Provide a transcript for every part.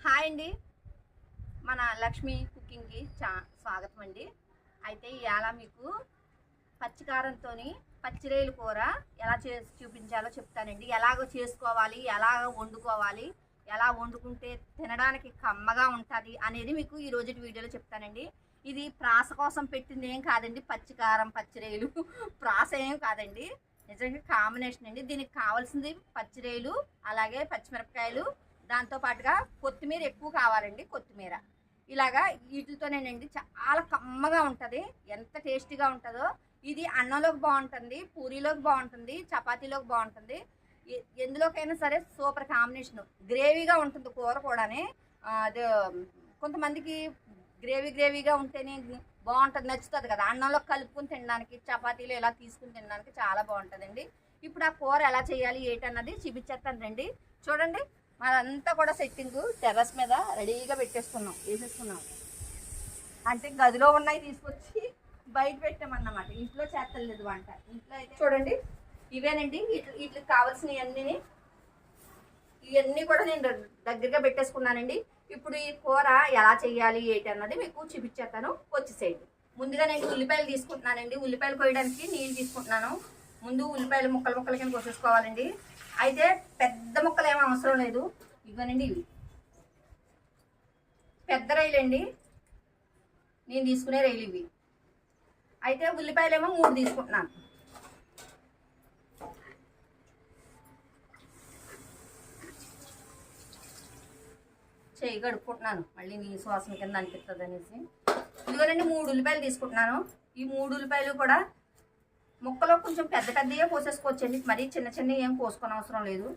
Hi అండి, మన లక్ష్మి కుకింగ్కి స్వాగతం అండి. అయితే ఇవాళ మీకు పచ్చికారంతో పచ్చిరేలు కూర ఎలా చేసి చూపించాలో చెప్తానండి. ఎలాగో చేసుకోవాలి, ఎలాగ వండుకోవాలి, ఎలా వండుకుంటే తినడానికి కమ్మగా ఉంటుంది అనేది మీకు ఈ రోజు వీడియోలో చెప్తానండి. ఇది ప్రాస కోసం పెట్టింది ఏం కాదండి. పచ్చికారం పచ్చిరేలు ప్రాస ఏం కాదండి, నిజంగా కాంబినేషన్ అండి. దీనికి కావాల్సింది పచ్చిరేలు, అలాగే పచ్చిమిరపకాయలు, దాంతో పాటుగా కొత్తిమీర ఎక్కువ కావాలండి. కొత్తిమీర ఇలాగా వీటితోనేనండి చాలా కమ్మగా ఉంటుంది. ఎంత టేస్టీగా ఉంటుందో. ఇది అన్నంలోకి బాగుంటుంది, పూరీలోకి బాగుంటుంది, చపాతీలోకి బాగుంటుంది, ఎందులోకైనా సరే సూపర్ కాంబినేషన్. గ్రేవీగా ఉంటుంది కూర కూడానే. అది కొంతమందికి గ్రేవీగా ఉంటేనే బాగుంటుంది, నచ్చుతుంది కదా. అన్నంలో కలుపుకుని తినడానికి, చపాతీలో ఇలా తీసుకుని తినడానికి చాలా బాగుంటుందండి. ఇప్పుడు ఆ కూర ఎలా చేయాలి ఏంటన్నది చూపించేస్తాను రండి. చూడండి, మనంతా కూడా సెట్టింగ్ టెర్రస్ మీద రెడీగా వేసేసుకున్నాం. అంటే గదిలో ఉన్నాయి తీసుకొచ్చి బయట పెట్టామన్నమాట. ఇంట్లో చేస్తలేదు వంట. ఇంట్లో అయితే చూడండి ఇవేనండి, వీటికి కావాల్సినవన్నీ ఇవన్నీ కూడా నేను దగ్గరగా పెట్టేసుకున్నానండి. ఇప్పుడు ఈ కూర ఎలా చేయాలి ఏంటి అన్నది మీకు చూపించేస్తాను. వచ్చేసేయండి. ముందుగా నేను ఉల్లిపాయలు తీసుకుంటున్నానండి. ఉల్లిపాయలు కోయడానికి నీళ్ళు తీసుకుంటున్నాను. ముందు ఉల్లిపాయలు ముక్కల కింద కోసేసుకోవాలండి. అయితే పెద్ద ముక్కలు ఏమీ అవసరం లేదు. ఇవ్వనండి, ఇవి పెద్ద రైలు అండి, నేను తీసుకునే రైలు ఇవి. అయితే ఉల్లిపాయలు ఏమో 3 తీసుకుంటున్నాను. చేయి కడుక్కుంటున్నాను, మళ్ళీ నీ శ్వాసం కింద అనిపిస్తుంది అనేసి. ఇదిగోనండి 3 ఉల్లిపాయలు తీసుకుంటున్నాను. ఈ 3 ఉల్లిపాయలు కూడా ముక్కలో కొంచెం పెద్దగా కోసేసుకోవచ్చండి. మరీ చిన్న ఏం కోసుకొని అవసరం లేదు.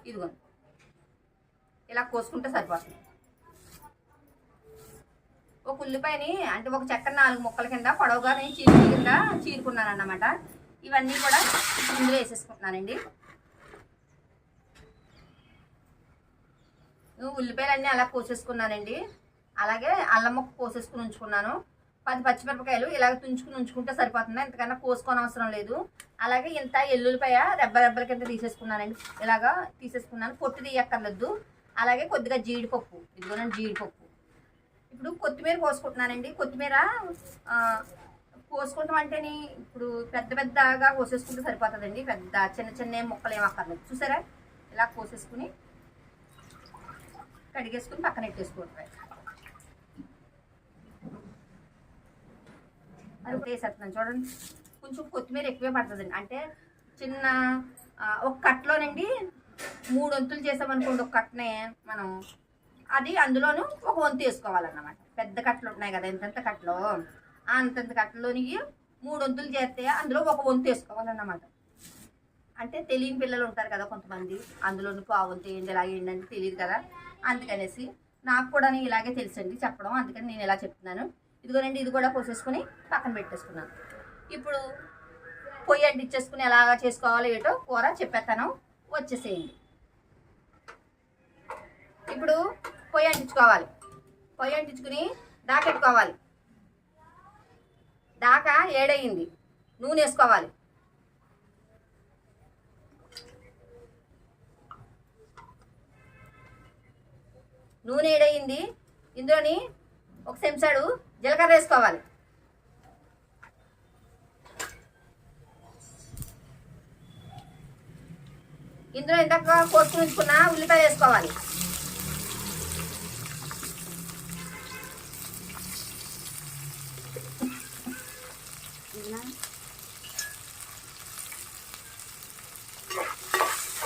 ఇదిగో ఇలా కోసుకుంటే సరిపోతుంది. ఒక ఉల్లిపాయని అంటే ఒక చెక్క 4 ముక్కల కింద పొడవుగా నేను చీరుకున్నాను అన్నమాట. ఇవన్నీ కూడా ఇందులో వేసేసుకుంటున్నానండి. ఉల్లిపాయలన్నీ అలా కోసేసుకున్నానండి. అలాగే అల్లం ముక్క కోసేసుకుని ఉంచుకున్నాను. 10 పచ్చిమిరపకాయలు ఇలాగ తుంచుకుని ఉంచుకుంటే సరిపోతుంది, ఇంతకన్నా కోసుకొని అవసరం లేదు. అలాగే ఇంత ఎల్లుల్లిపాయ రెబ్బల కింద తీసేసుకున్నానండి. ఇలాగా తీసేసుకున్నాను, పొట్టు తీయక్కర్లేదు. అలాగే కొద్దిగా జీడిపప్పు, ఇదిగోనండి జీడిపప్పు. ఇప్పుడు కొత్తిమీర కోసుకుంటున్నానండి. కొత్తిమీర కోసుకుంటాం అంటేని ఇప్పుడు పెద్దగా కోసేసుకుంటే సరిపోతుందండి. పెద్ద చిన్న ముక్కలు ఏం అక్కర్లేదు. చూసారా, ఇలా కోసేసుకుని కడిగేసుకుని పక్కన పెట్టేసుకోవటం. అది వేసేస్తున్నాను చూడండి. కొంచెం కొత్తిమీర ఎక్కువే పడుతుందండి. అంటే చిన్న ఒక కట్టలోనండి 3 వంతులు చేసామనుకోండి. ఒక కట్టనే మనం అది అందులోనూ ఒక వంతు వేసుకోవాలన్నమాట. పెద్ద కట్టలు ఉన్నాయి కదా, ఎంతెంత కట్టలో అంతంత కట్టలోని 3 వంతులు చేస్తే అందులో ఒక వంతు వేసుకోవాలన్నమాట. అంటే తెలియని పిల్లలు ఉంటారు కదా కొంతమంది, అందులోని వంతు వేయండి ఇలా వేయండి అని తెలియదు కదా. అందుకనేసి నాకు కూడా ఇలాగే తెలుసండి చెప్పడం, అందుకని నేను ఇలా చెప్తున్నాను. ఇదిగోనండి, ఇది కూడా కోసేసుకుని పక్కన పెట్టేసుకున్నాను. ఇప్పుడు పొయ్యి అంటించేసుకుని ఎలాగా చేసుకోవాలో ఏటో కూర చెప్పేస్తాను, వచ్చేసేయండి. ఇప్పుడు పొయ్యి అంటించుకోవాలి. పొయ్యి అంటించుకుని దాకెట్టుకోవాలి. దాకా ఏడయింది, నూనె వేసుకోవాలి. నూనె ఏడయింది, ఇందులోని 1 చెంచాడు జీలకర్ర వేసుకోవాలి. ఇందులో ఇందాక కోసుకుని ఉంచుకున్న ఉల్లిపాయ వేసుకోవాలి.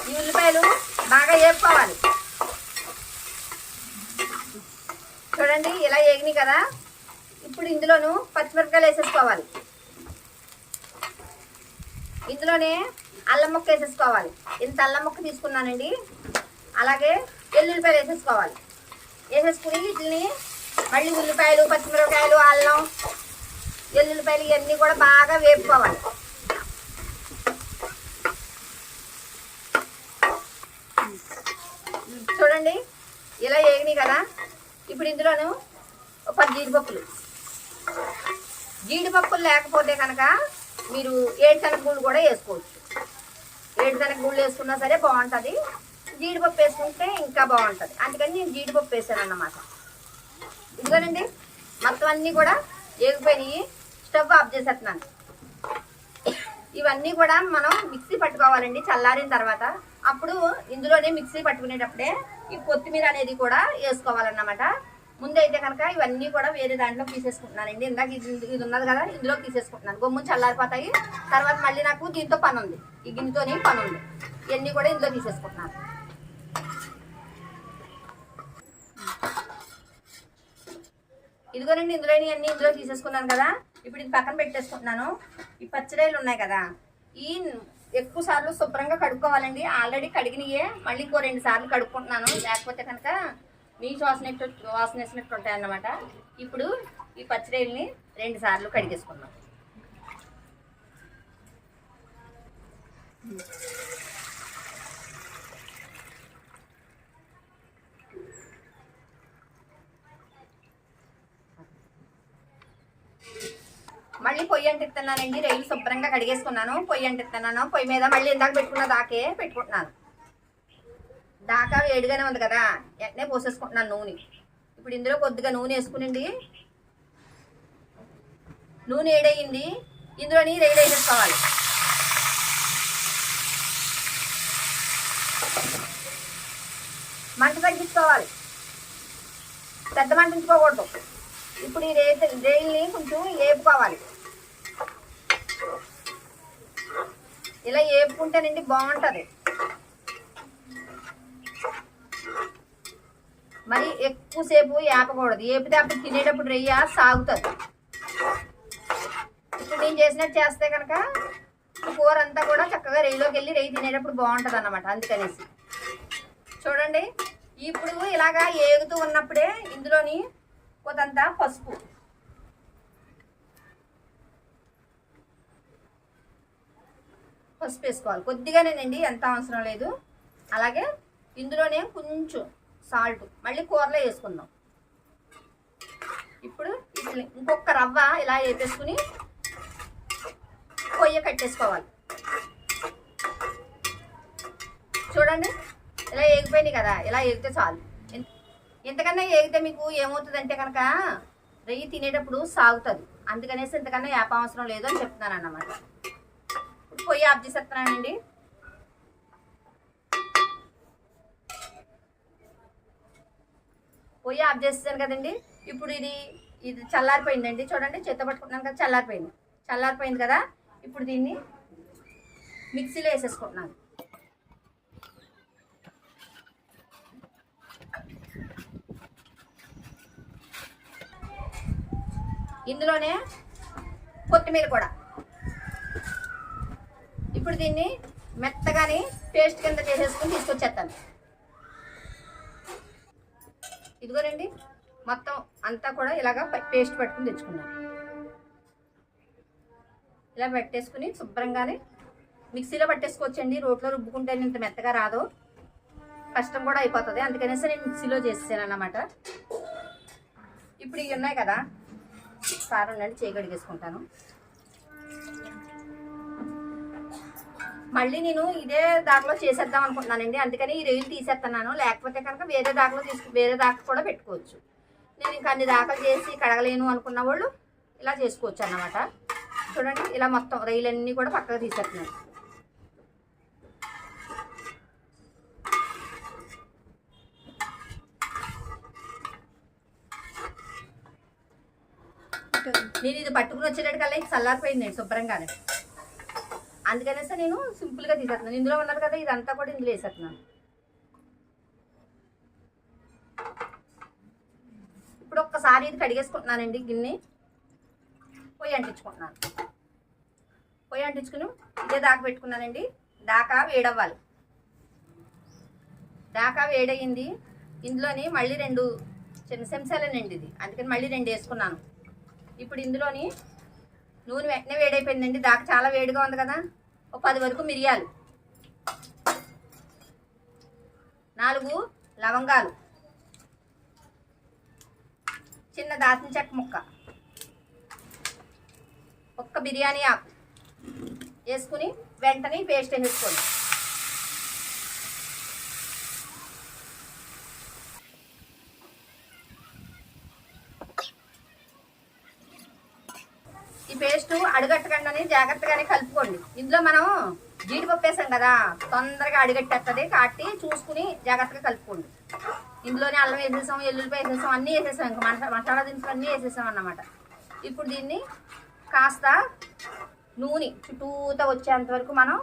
ఈ ఉల్లిపాయలు బాగా వేపుకోవాలి. చూడండి ఇలా వేగినాయి కదా. ఇప్పుడు ఇందులోను పచ్చిమిరపకాయలు వేసేసుకోవాలి. ఇందులోనే అల్లం ముక్క వేసేసుకోవాలి. ఇంత అల్లం ముక్క తీసుకున్నానండి. అలాగే ఎల్లుల్లిపాయలు వేసేసుకోవాలి. వేసేసుకుని వీటిని మళ్ళీ ఉల్లిపాయలు, పచ్చిమిరపకాయలు, అల్లం, ఎల్లుల్లిపాయలు ఇవన్నీ కూడా బాగా వేపుకోవాలి. చూడండి ఇలా వేగినాయి కదా. ఇప్పుడు ఇందులోను 10 జీడిపప్పులు, జీడిపప్పులు లేకపోతే కనుక మీరు ఏడుశనగ గుళ్ళు కూడా వేసుకోవచ్చు. ఏడుశనగ గుళ్ళు వేసుకున్నా సరే బాగుంటుంది, జీడిపప్పు వేసుకుంటే ఇంకా బాగుంటుంది. అందుకని నేను జీడిపప్పు వేసాను అన్నమాట. ఇదిగోనండి మొత్తం అన్నీ కూడా ఏగిపోయినాయి. స్టవ్ ఆఫ్ చేసేస్తున్నాను. ఇవన్నీ కూడా మనం మిక్సీ పట్టుకోవాలండి చల్లారిన తర్వాత. అప్పుడు ఇందులోనే మిక్సీ పట్టుకునేటప్పుడే ఈ కొత్తిమీర అనేది కూడా వేసుకోవాలన్నమాట. ముందైతే కనుక ఇవన్నీ కూడా వేరే దాంట్లో తీసేసుకుంటున్నానండి. ఇందాక ఇది ఉన్నది కదా, ఇందులో తీసేసుకుంటున్నాను. గమ్ముని చల్లారిపోతాయి. తర్వాత మళ్ళీ నాకు దీంతో పని ఉంది, ఈ గిన్నెతోని పని ఉంది. ఇవన్నీ కూడా ఇందులో తీసేసుకుంటున్నాను. ఇదిగోనండి ఇందులోని అన్నీ ఇందులో తీసేసుకున్నాను కదా. ఇప్పుడు ఇది పక్కన పెట్టేసుకుంటున్నాను. ఈ పచ్చిరాయలు ఉన్నాయి కదా, ఈ ఎక్కువ సార్లు శుభ్రంగా కడుక్కోవాలండి. ఆల్రెడీ కడిగినయే మళ్ళీ ఇంకో 2 సార్లు కడుక్కుంటున్నాను, లేకపోతే కనుక నీచు వాసన వేసినట్టు ఉంటాయి అన్నమాట. ఇప్పుడు ఈ పచ్చిరాయల్ని 2 సార్లు కడిగేసుకున్నాం. మళ్ళీ పొయ్యి అంటిస్తున్నానండి. రైలు శుభ్రంగా కడిగేసుకున్నాను, పొయ్యి అంటిస్తున్నాను. పొయ్యి మీద మళ్ళీ ఇందాక పెట్టుకున్న దాకే పెట్టుకుంటున్నాను. దాకా వేడిగానే ఉంది కదా, వెంటనే పోసేసుకుంటున్నాను నూనె. ఇప్పుడు ఇందులో కొద్దిగా నూనె వేసుకునండి. నూనె వేడయింది, ఇందులోని రైలు వేసేసుకోవాలి. మంట తగ్గించుకోవాలి, పెద్ద మంట ఉంచుకోకూడదు. ఇప్పుడు ఈ రైల్ని కొంచెం వేపుకోవాలి. ఇలా వేపుకుంటేనండి బాగుంటుంది. మరి ఎక్కువసేపు వేపకూడదు, వేపితే అప్పుడు తినేటప్పుడు రెయ్య సాగుతుంది. ఇప్పుడు నేను చేసినట్టు చేస్తే కనుక కూర అంతా కూడా చక్కగా రెయ్యిలోకి వెళ్ళి రెయ్యి తినేటప్పుడు బాగుంటుంది అన్నమాట. అందుకనేసి చూడండి, ఇప్పుడు ఇలాగా ఏగుతూ ఉన్నప్పుడే ఇందులోని కొంత పసుపు, వేసుకోవాలి. కొద్దిగానేనండి, ఎంత అవసరం లేదు. అలాగే ఇందులోనే కొంచెం సాల్ట్ మళ్ళీ కూరలో వేసుకుందాం. ఇప్పుడు ఇంకొక రవ్వ ఇలా వేపేసుకుని పొయ్యి కట్టేసుకోవాలి. చూడండి ఇలా ఏగిపోయినాయి కదా, ఇలా ఏగితే చాలు. ఇంతకన్నా ఏగితే మీకు ఏమవుతుందంటే కనుక రెయ్యి తినేటప్పుడు సాగుతుంది. అందుకనేసి ఇంతకన్నా వేప అవసరం లేదు అని చెప్తున్నాను అన్నమాట. పొయ్యి ఆఫ్ చేసేస్తున్నానండి. పొయ్యి ఆఫ్ చేసేసాను కదండి. ఇప్పుడు ఇది చల్లారిపోయిందండి. చూడండి చేత్తో పట్టుకుంటున్నాను కదా, చల్లారిపోయింది కదా. ఇప్పుడు దీన్ని మిక్సీలో వేసేసుకుంటున్నాను. ఇందులోనే కొత్తిమీర కూడా. ఇప్పుడు దీన్ని మెత్తగాని పేస్ట్ కింద చేసేసుకుని తీసుకొచ్చేస్తాను. ఇదిగోనండి మొత్తం అంతా కూడా ఇలాగా పేస్ట్ పట్టుకుని తెచ్చుకున్నాను. ఇలా పెట్టేసుకుని శుభ్రంగానే మిక్సీలో పట్టేసుకోవచ్చండి. రోట్లో రుబ్బుకుంటే ఇంత మెత్తగా రాదు, కష్టం కూడా అయిపోతుంది. అందుకనేసి నేను మిక్సీలో చేసేసాను అన్నమాట. ఇప్పుడు ఇవి ఉన్నాయి కదా, కారం నుండి చేయగడిగేసుకుంటాను. మళ్ళీ నేను ఇదే దాంట్లో చేసేద్దాం అనుకుంటున్నానండి. అందుకని ఈ రొయ్యలు తీసేస్తున్నాను. లేకపోతే కనుక వేరే దాకా కూడా పెట్టుకోవచ్చు. నేను ఇంకా అన్ని దాఖలు చేసి కడగలేను అనుకున్న వాళ్ళు ఇలా చేసుకోవచ్చు అన్నమాట. చూడండి ఇలా మొత్తం రొయ్యలన్నీ కూడా పక్కకు తీసేస్తున్నాను. నేను ఇది పట్టుకుని వచ్చేటట్టుకల్లా ఇది చల్లారిపోయిందండి శుభ్రంగానే. అందుకనేసి నేను సింపుల్గా తీసేస్తున్నాను. ఇందులో ఉన్నది కదా, ఇదంతా కూడా ఇందులో వేసేస్తున్నాను. ఇప్పుడు ఒక్కసారి ఇది కడిగేసుకుంటున్నానండి. గిన్నె పొయ్యి అంటించుకుంటున్నాను. పొయ్యి అంటించుకుని ఇదే దాకా పెట్టుకున్నానండి. దాకా వేడవ్వాలి. దాకా వేడయింది. ఇందులోని మళ్ళీ 2 చిన్న చెంచాలేనండి ఇది, అందుకని మళ్ళీ 2 వేసుకున్నాను. ఇప్పుడు ఇందులోని నూనె వెంటనే వేడైపోయిందండి. దాకా చాలా వేడిగా ఉంది కదా. ఒక 10 వరకు మిరియాలు, 4 లవంగాలు, చిన్న దాల్చిన చెక్క ముక్క, ఒక్క బిర్యానీ ఆకు వేసుకుని వెంటనే పేస్ట్ వేసుకోండి. ఈ పేస్ట్ అడుగట్టకుండా జాగ్రత్తగానే కలుపుకోండి. ఇందులో మనం జీడిపప్పు వేసాం కదా, తొందరగా అడుగట్టేస్తుంది కాబట్టి చూసుకుని జాగ్రత్తగా కలుపుకోండి. ఇందులోనే అల్లం వేసేసాం, ఎల్లుల్లిపాయ వేసేసాం, అన్నీ వేసేసాం, ఇంకా మసాలా దినుసులు అన్నీ వేసేసాం అన్నమాట. ఇప్పుడు దీన్ని కాస్త నూనె చుట్టూతో వచ్చేంత వరకు మనం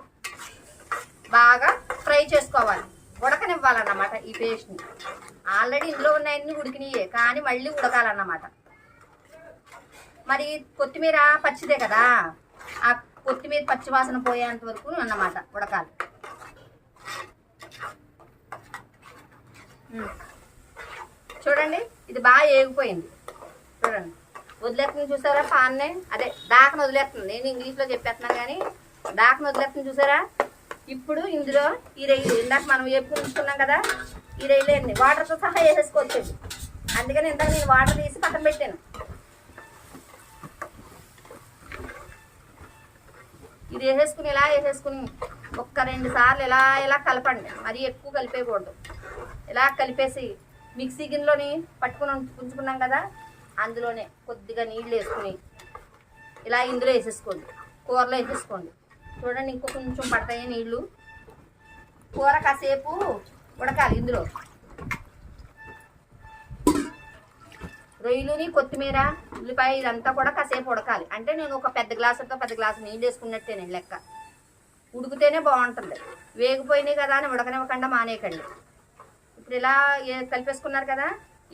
బాగా ఫ్రై చేసుకోవాలి, ఉడకనివ్వాలన్నమాట. ఈ పేస్ట్ని ఆల్రెడీ ఇందులో ఉన్నాయన్నీ ఉడికినాయే, కానీ మళ్ళీ ఉడకాలన్నమాట. మరి కొత్తిమీర పచ్చిదే కదా, ఆ కొత్తిమీర పచ్చి వాసన పోయేంత వరకు అన్నమాట ఉడకాలి. చూడండి, ఇది బాగా ఏగిపోయింది. చూడండి, వదిలేస్తుంది చూసారా పాన్నే, అదే దాకను వదిలేస్తుంది. నేను ఇంగ్లీష్లో చెప్పేస్తున్నాను కానీ దాకను వదిలేస్తుంది చూసారా. ఇప్పుడు ఇందులో ఈ రొయ్యలు ఇందాక మనం వేపుకుని ఉంచుకున్నాం కదా, ఈ రొయ్యలు వాటర్తో సహా వేసేసుకోవచ్చండి. అందుకని ఇందాక నేను వాటర్ తీసి పక్కన పెట్టాను. ఇది వేసేసుకుని ఇలా వేసేసుకుని ఒక్క 2 సార్లు ఇలా కలపండి. మరీ ఎక్కువ కలిపేయకూడదు. ఇలా కలిపేసి మిక్సీ గిన్నెలోని పట్టుకుని ఉంచుకున్నాం కదా, అందులోనే కొద్దిగా నీళ్ళు వేసుకుని ఇలా ఇందులో వేసేసుకోండి, కూరలో వేసేసుకోండి. చూడండి, ఇంకో కొంచెం పడతాయి నీళ్ళు. కూర కాసేపు ఉడకాలి. ఇందులో రొయ్యలుని కొత్తిమీర ఉల్లిపాయ ఇదంతా కూడా కాసేపు ఉడకాలి. అంటే నేను ఒక పెద్ద గ్లాసు నీళ్ళు వేసుకున్నట్టే నేను లెక్క. ఉడికితేనే బాగుంటుంది. వేగిపోయినాయి కదా అని ఉడకనివ్వకుండా మానేయకండి. ఇప్పుడు ఇలా కలిపేసుకున్నారు కదా,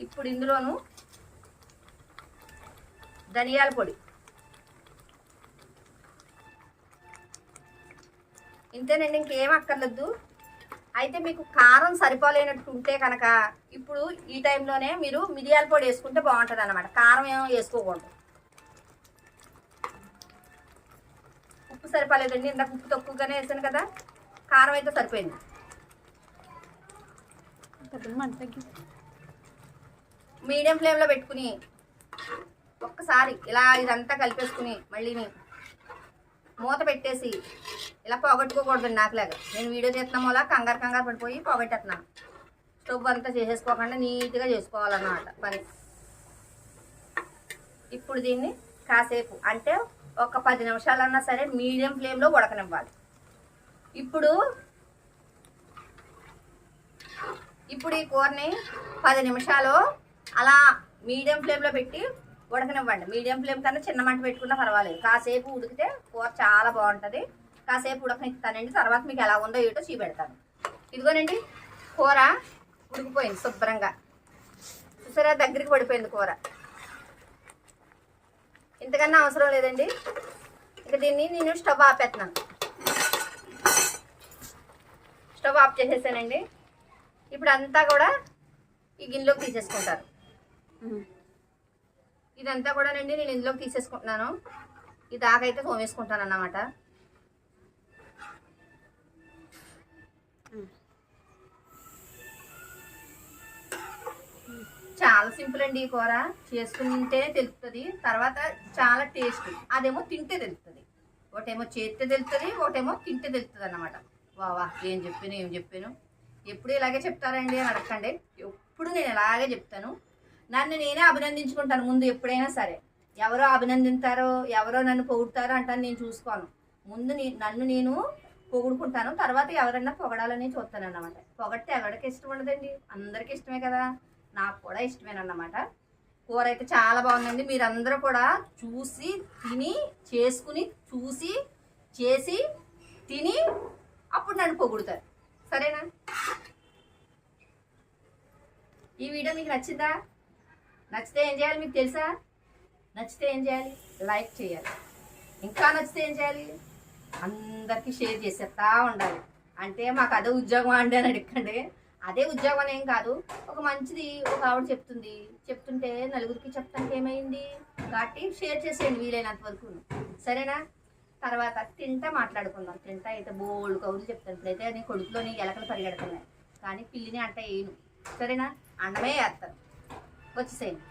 ఇప్పుడు ఇందులోను ధనియాల పొడి, ఇంతేనండి, ఇంకేం అక్కర్లేదు. అయితే మీకు కారం సరిపోలేనట్టు ఉంటే కనుక ఇప్పుడు ఈ టైంలోనే మీరు మిరియాల పొడి వేసుకుంటే బాగుంటుంది అన్నమాట. కారం ఏమో వేసుకోకూడదు. ఉప్పు సరిపోలేదండి, ఇందాక ఉప్పు తక్కువగానే వేసాను కదా, కారం అయితే సరిపోయింది. మీడియం ఫ్లేమ్లో పెట్టుకుని ఒక్కసారి ఇలా ఇదంతా కలిపేసుకుని మళ్ళీ మూత పెట్టేసి ఇలా పోగొట్టుకోకూడదండి. నాకులాగా నేను వీడియో చేస్తున్నాం వల్ల కంగారు పడిపోయి పోగొట్టేస్తున్నాను. స్టవ్ అంతా చేసేసుకోకుండా నీట్గా చేసుకోవాలన్నమాట పని. ఇప్పుడు దీన్ని కాసేపు అంటే ఒక 10 నిమిషాలన్నా సరే మీడియం ఫ్లేమ్లో ఉడకనివ్వాలి. ఇప్పుడు ఈ కూరని 10 నిమిషాలు అలా మీడియం ఫ్లేమ్లో పెట్టి ఉడకనివ్వండి. మీడియం ఫ్లేమ్ కన్నా చిన్న మంట పెట్టుకున్నా పర్వాలేదు. కాసేపు ఉడికితే కూర చాలా బాగుంటుంది. కాసేపు ఉడకనిస్తానండి, తర్వాత మీకు ఎలా ఉందో ఏటో చూపెడతాను. ఇదిగోనండి, కూర ఉడికిపోయింది శుభ్రంగా. చూసారా, దగ్గరికి పడిపోయింది కూర. ఇంతకన్నా అవసరం లేదండి. ఇక దీన్ని నేను స్టవ్ ఆపేస్తున్నాను. స్టవ్ ఆఫ్ చేసేసానండి. ఇప్పుడు అంతా కూడా ఈ గిన్నెలోకి తీసేసుకుంటారు. ఇదంతా కూడా నేను ఇందులోకి తీసేసుకుంటున్నాను. ఈ దాకైతే తోమేసుకుంటాను అన్నమాట. చాలా సింపుల్ అండి. ఈ కూర చేసుకుంటేనే తెలుస్తుంది, తర్వాత చాలా టేస్ట్. అదేమో తింటే తెలుస్తుంది. ఒకటేమో చేస్తే తెలుస్తుంది, ఒకటేమో తింటే తెలుస్తుంది అన్నమాట. వా ఏం చెప్పాను ఎప్పుడు ఇలాగే చెప్తారండి అని అడగండి. ఎప్పుడు నేను ఇలాగే చెప్తాను. నన్ను నేనే అభినందించుకుంటాను ముందు. ఎప్పుడైనా సరే ఎవరో అభినందింతారో ఎవరో నన్ను పొగుడుతారో అంటాను నేను చూసుకోను. ముందు నన్ను నేను పొగుడుకుంటాను, తర్వాత ఎవరన్నా పొగడాలని చూస్తాను అన్నమాట. పొగడితే ఎవరికి ఇష్టం ఉండదండి, అందరికీ ఇష్టమే కదా, నాకు కూడా ఇష్టమేనన్నమాట. కూర అయితే చాలా బాగుందండి. మీరందరూ కూడా చూసి తిని చేసుకుని చూసి చేసి తిని అప్పుడు నన్ను పొగుడుతారు. సరేనా? ఈ వీడియో మీకు నచ్చిందా? నచ్చితే ఏం చేయాలి మీకు తెలుసా? నచ్చితే ఏం చేయాలి? లైక్ చేయాలి. ఇంకా నచ్చితే ఏం చేయాలి? అందరికీ షేర్ చేసేస్తా ఉండాలి. అంటే మాకు అదే ఉద్యోగం అండి అని అడగండి. అదే ఉద్యోగం ఏం కాదు, ఒక మంచిది ఒక ఆవిడ చెప్తుంటే నలుగురికి చెప్తానికి ఏమైంది కాబట్టి షేర్ చేసేయండి వీలైనంత వరకు. సరేనా? తర్వాత తింటా మాట్లాడుకుందాం. తింటా అయితే బోల్డ్ కౌలు చెప్తాను. ఇప్పుడైతే నీ కొడుకులోని ఎలకలు పరిగెడుతున్నాయి, కానీ పిల్లిని అంటే వేయను. సరేనా? అండమే వేస్తాను. వచ్చేసేయండి.